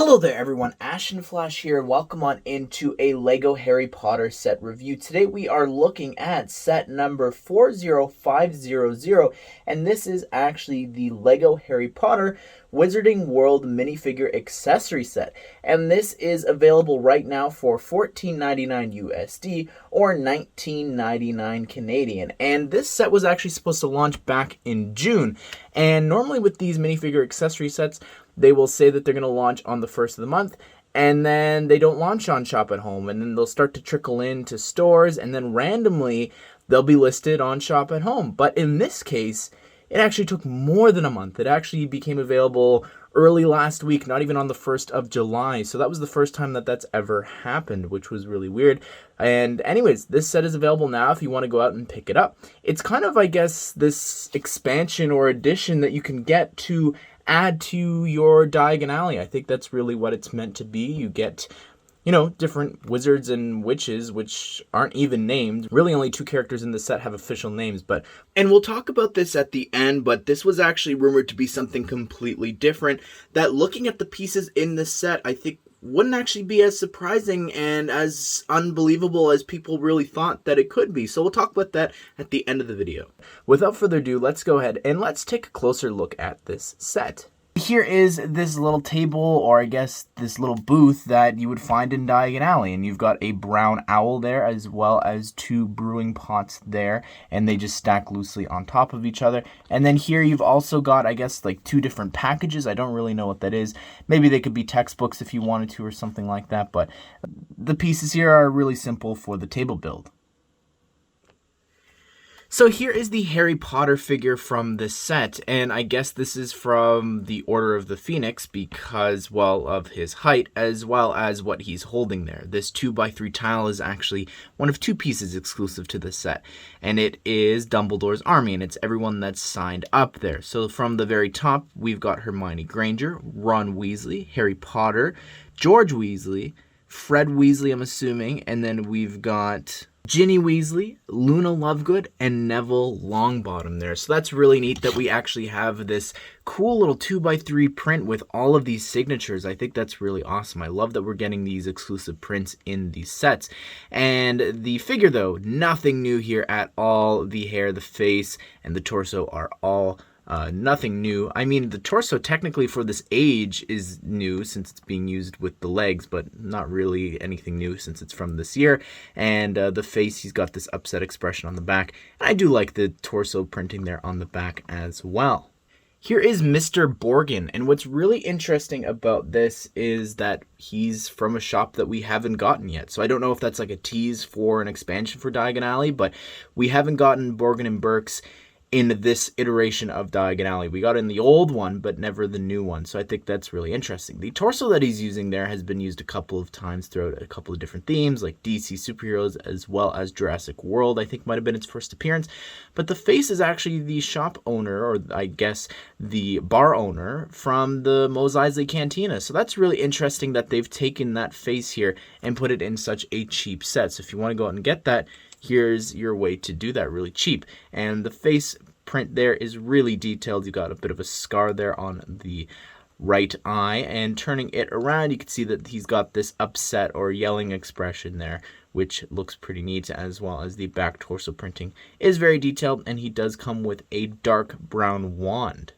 Hello there everyone, Ashnflash here, and welcome on into a LEGO Harry Potter set review. Today we are looking at set number 40500, and this is actually the LEGO Harry Potter Wizarding World Minifigure Accessory set. And this is available right now for $14.99 USD or $19.99 Canadian. And this set was actually supposed to launch back in June. And normally with these minifigure accessory sets, they will say that they're going to launch on the first of the month, and then they don't launch on Shop at Home, and then they'll start to trickle into stores, and then randomly they'll be listed on Shop at Home. But in this case, it actually took more than a month. It actually became available early last week, not even on the 1st of July. So that was the first time that that's ever happened, which was really weird. And anyways, this set is available now if you want to go out and pick it up. It's kind of, I guess, this expansion or addition that you can get to add to your Diagon Alley. I think that's really what it's meant to be. You get, different wizards and witches, which aren't even named. Really only 2 characters in the set have official names, and we'll talk about this at the end, but this was actually rumored to be something completely different, that looking at the pieces in the set, I think wouldn't actually be as surprising and as unbelievable as people really thought that it could be. So we'll talk about that at the end of the video. Without further ado, let's go ahead and let's take a closer look at this set. Here is this little table, or I guess this little booth that you would find in Diagon Alley, and you've got a brown owl there as well as 2 brewing pots there, and they just stack loosely on top of each other. And then here you've also got, I guess, like 2 different packages. I don't really know what that is. Maybe they could be textbooks if you wanted to or something like that, but the pieces here are really simple for the table build. So here is the Harry Potter figure from this set, and I guess this is from the Order of the Phoenix because, well, of his height as well as what he's holding there. This 2x3 tile is actually one of 2 pieces exclusive to this set, and it is Dumbledore's army, and it's everyone that's signed up there. So from the very top, we've got Hermione Granger, Ron Weasley, Harry Potter, George Weasley, Fred Weasley, I'm assuming, and then we've got Ginny Weasley, Luna Lovegood, and Neville Longbottom there. So that's really neat that we actually have this cool little 2x3 print with all of these signatures. I think that's really awesome. I love that we're getting these exclusive prints in these sets. And the figure, though, nothing new here at all. The hair, the face, and the torso are all nothing new. I mean, the torso technically for this age is new since it's being used with the legs, but not really anything new since it's from this year. And the face, he's got this upset expression on the back. And I do like the torso printing there on the back as well. Here is Mr. Borgen, and what's really interesting about this is that he's from a shop that we haven't gotten yet. So I don't know if that's like a tease for an expansion for Diagon Alley, but we haven't gotten Borgen and Burke's in this iteration of Diagon Alley. We got in the old one, but never the new one. So I think that's really interesting. The torso that he's using there has been used a couple of times throughout a couple of different themes, like DC superheroes, as well as Jurassic World, I think might have been its first appearance. But the face is actually the shop owner, or I guess the bar owner, from the Mos Eisley Cantina. So that's really interesting that they've taken that face here and put it in such a cheap set. So if you want to go out and get that, here's your way to do that really cheap. And the face print there is really detailed. You've got a bit of a scar there on the right eye, and turning it around, you can see that he's got this upset or yelling expression there, which looks pretty neat, as well as the back torso printing is very detailed, and he does come with a dark brown wand.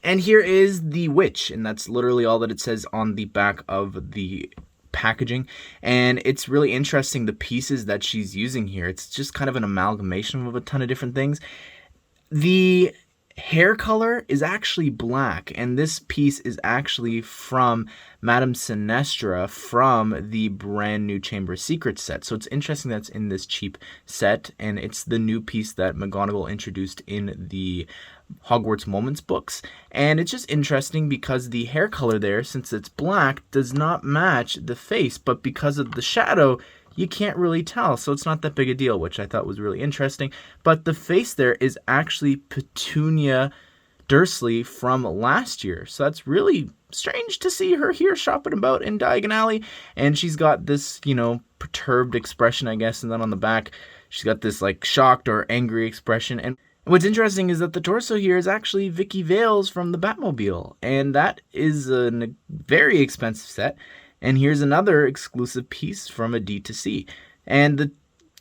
And here is the witch, and that's literally all that it says on the back of the packaging, and it's really interesting the pieces that she's using here. It's just kind of an amalgamation of a ton of different things. The hair color is actually black, and this piece is actually from Madame Sinestra from the brand new Chamber of Secrets set. So it's interesting that's in this cheap set, and it's the new piece that McGonagall introduced in the Hogwarts Moments books. And it's just interesting because the hair color there, since it's black, does not match the face, but because of the shadow, you can't really tell, so it's not that big a deal, which I thought was really interesting. But the face there is actually Petunia Dursley from last year, so that's really strange to see her here shopping about in Diagon Alley. And she's got this, perturbed expression, I guess, and then on the back, she's got this, like, shocked or angry expression. What's interesting is that the torso here is actually Vicky Vale's from the Batmobile, and that is a very expensive set. And here's another exclusive piece from a D2C. And the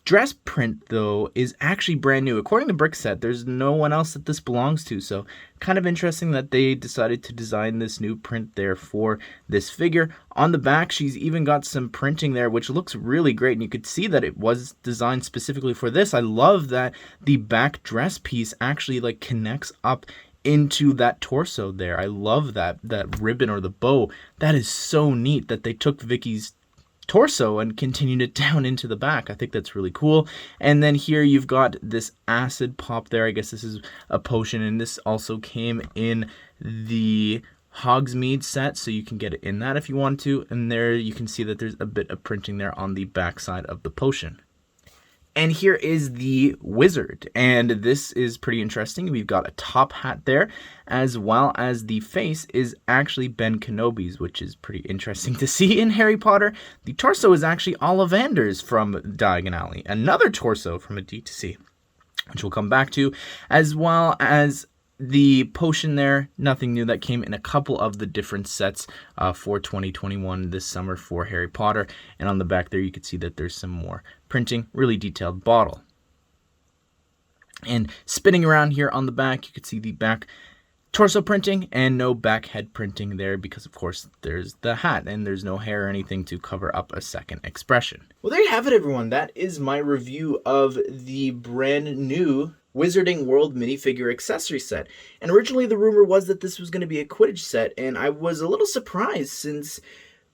dress print, though, is actually brand new. According to Brickset, there's no one else that this belongs to, so kind of interesting that they decided to design this new print there for this figure. On the back, she's even got some printing there, which looks really great, and you could see that it was designed specifically for this. I love that the back dress piece actually like connects up into that torso there. I love that ribbon or the bow. That is so neat that they took Vicky's torso and continued it down into the back. I think that's really cool. And then here you've got this acid pop there. I guess this is a potion, and this also came in the Hogsmeade set, so you can get it in that if you want to. And there you can see that there's a bit of printing there on the back side of the potion. And here is the wizard, and this is pretty interesting. We've got a top hat there, as well as the face is actually Ben Kenobi's, which is pretty interesting to see in Harry Potter. The torso is actually Ollivander's from Diagon Alley, another torso from a D2C, which we'll come back to, as well as the potion there, nothing new. That came in a couple of the different sets for 2021 this summer for Harry Potter. And on the back there, you can see that there's some more printing, really detailed bottle. And spinning around here on the back, you can see the back torso printing and no back head printing there because, of course, there's the hat and there's no hair or anything to cover up a second expression. Well, there you have it, everyone. That is my review of the brand new Wizarding World minifigure accessory set. And originally the rumor was that this was going to be a Quidditch set, and I was a little surprised since,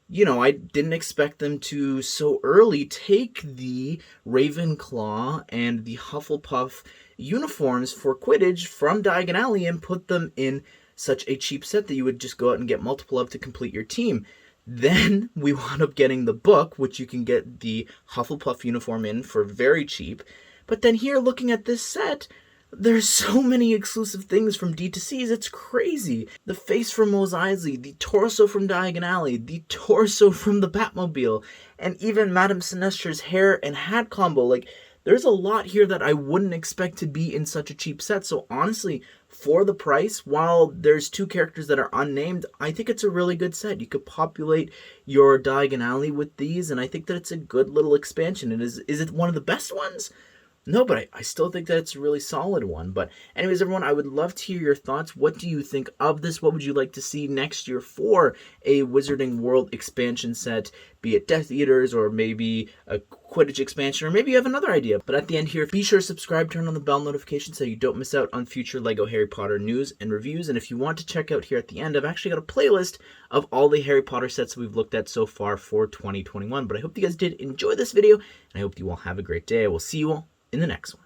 you know, I didn't expect them to so early take the Ravenclaw and the Hufflepuff uniforms for Quidditch from Diagon Alley and put them in such a cheap set that you would just go out and get multiple of to complete your team. Then we wound up getting the book, which you can get the Hufflepuff uniform in for very cheap. But then here, looking at this set, there's so many exclusive things from D2Cs, it's crazy. The face from Mos Eisley, the torso from Diagon Alley, the torso from the Batmobile, and even Madame Sinister's hair and hat combo. Like, there's a lot here that I wouldn't expect to be in such a cheap set. So honestly, for the price, while there's two characters that are unnamed, I think it's a really good set. You could populate your Diagon Alley with these, and I think that it's a good little expansion. And is it one of the best ones? No, but I still think that it's a really solid one. But anyways, everyone, I would love to hear your thoughts. What do you think of this? What would you like to see next year for a Wizarding World expansion set? Be it Death Eaters, or maybe a Quidditch expansion, or maybe you have another idea. But at the end here, be sure to subscribe, turn on the bell notification so you don't miss out on future LEGO Harry Potter news and reviews. And if you want to check out here at the end, I've actually got a playlist of all the Harry Potter sets we've looked at so far for 2021. But I hope you guys did enjoy this video, and I hope you all have a great day. I will see you all in the next one.